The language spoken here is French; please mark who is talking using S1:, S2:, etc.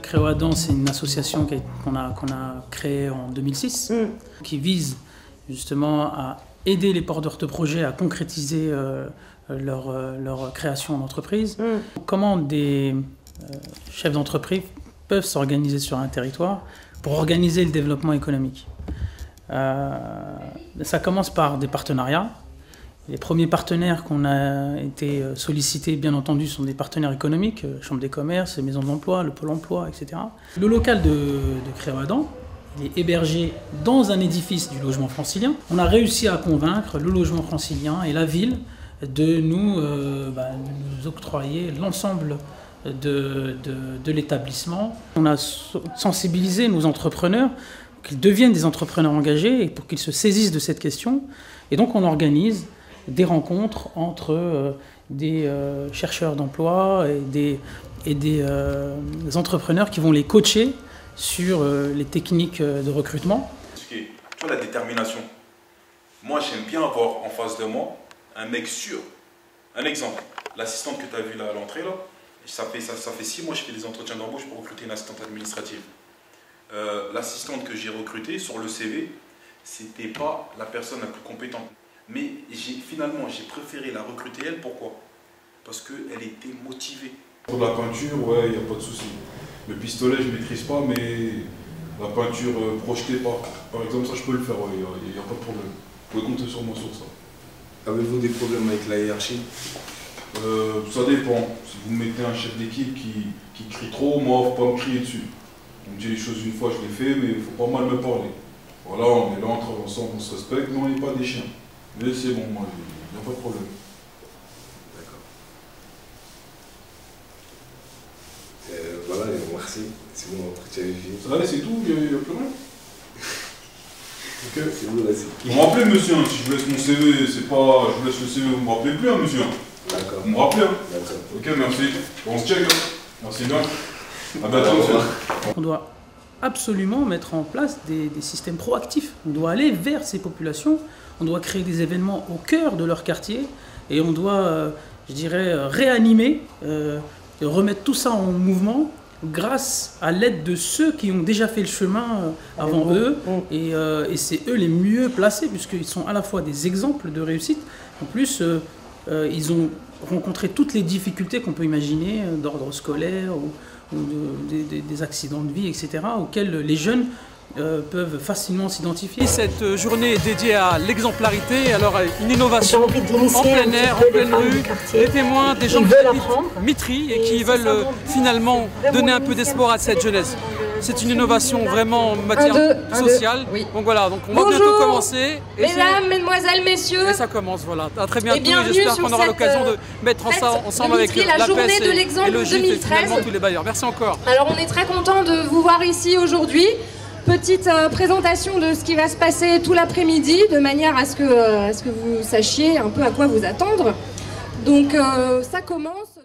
S1: Créo-Adam, c'est une association qu'on a créée en 2006, qui vise justement à aider les porteurs de projets à concrétiser leur création d'entreprise. Comment des chefs d'entreprise peuvent s'organiser sur un territoire pour organiser le développement économique. Ça commence par des partenariats. Les premiers partenaires qu'on a été sollicités, bien entendu, sont des partenaires économiques, Chambre des commerces, les maisons de l'emploi, le Pôle emploi, etc. Le local de Créo-Adam, il est hébergé dans un édifice du logement francilien. On a réussi à convaincre le logement francilien et la ville de nous octroyer l'ensemble de l'établissement. On a sensibilisé nos entrepreneurs qu'ils deviennent des entrepreneurs engagés et pour qu'ils se saisissent de cette question. Et donc on organise des rencontres entre des chercheurs d'emploi et des entrepreneurs qui vont les coacher sur les techniques de recrutement.
S2: Tu vois la détermination. Moi j'aime bien avoir en face de moi un mec sûr. Un exemple, l'assistante que tu as vue là à l'entrée, là, ça fait 6 mois que je fais des entretiens d'embauche pour recruter une assistante administrative. L'assistante que j'ai recrutée sur le CV, c'était pas la personne la plus compétente. Mais finalement, j'ai préféré la recruter elle. Pourquoi? Parce qu'elle était motivée.
S3: Pour la peinture, ouais, il n'y a pas de souci. Le pistolet, je ne maîtrise pas, mais la peinture projetée par exemple, ça je peux le faire, il n'y a pas de problème. Vous pouvez compter sur moi sur ça.
S4: Avez-vous des problèmes avec la hiérarchie?
S3: Ça dépend. Si vous mettez un chef d'équipe qui crie trop, moi, il ne faut pas me crier dessus. On me dit les choses une fois, je les fais, mais il ne faut pas mal me parler. Voilà, on est là, on travaille ensemble, on se respecte, mais on n'est pas des chiens. Mais c'est bon, moi, il n'y a pas de problème.
S4: D'accord. Voilà, merci. C'est bon, l'entretien est fini.
S3: Ça va, c'est tout, il n'y a plus rien. Ok.
S4: C'est bon, là, c'est...
S3: Vous me rappelez, monsieur, hein, si je vous laisse mon CV, c'est pas... Je vous laisse le CV, vous me rappelez plus, hein, monsieur.
S4: D'accord.
S3: Vous me rappelez, hein.
S4: D'accord.
S3: Ok, merci. On se check, hein. Merci bien. À bientôt, monsieur.
S1: On doit absolument mettre en place des systèmes proactifs. On doit aller vers ces populations, on doit créer des événements au cœur de leur quartier et on doit, je dirais, réanimer, remettre tout ça en mouvement grâce à l'aide de ceux qui ont déjà fait le chemin avant eux. Et c'est eux les mieux placés puisqu'ils sont à la fois des exemples de réussite. En plus, ils ont rencontré toutes les difficultés qu'on peut imaginer d'ordre scolaire ou des accidents de vie, etc., auxquels les jeunes peuvent facilement s'identifier.
S5: Cette journée est dédiée à l'exemplarité, alors une innovation en plein air, en pleine rue, des témoins, des gens qui habitent Mitry et qui veulent finalement donner un peu d'espoir à cette jeunesse. C'est une innovation vraiment en matière sociale. Oui. Donc voilà, donc on va bientôt commencer.
S6: Mesdames, mesdemoiselles, messieurs.
S5: Et ça commence, voilà. À très bientôt
S6: et
S5: j'espère qu'on aura l'occasion de mettre ensemble avec la
S6: journée de
S5: et
S6: l'exemple
S5: le GIF
S6: 2013.
S5: et finalement tous les bailleurs. Merci encore.
S6: Alors on est très content de vous voir ici aujourd'hui. Petite présentation de ce qui va se passer tout l'après-midi, de manière à ce que vous sachiez un peu à quoi vous attendre. Donc ça commence.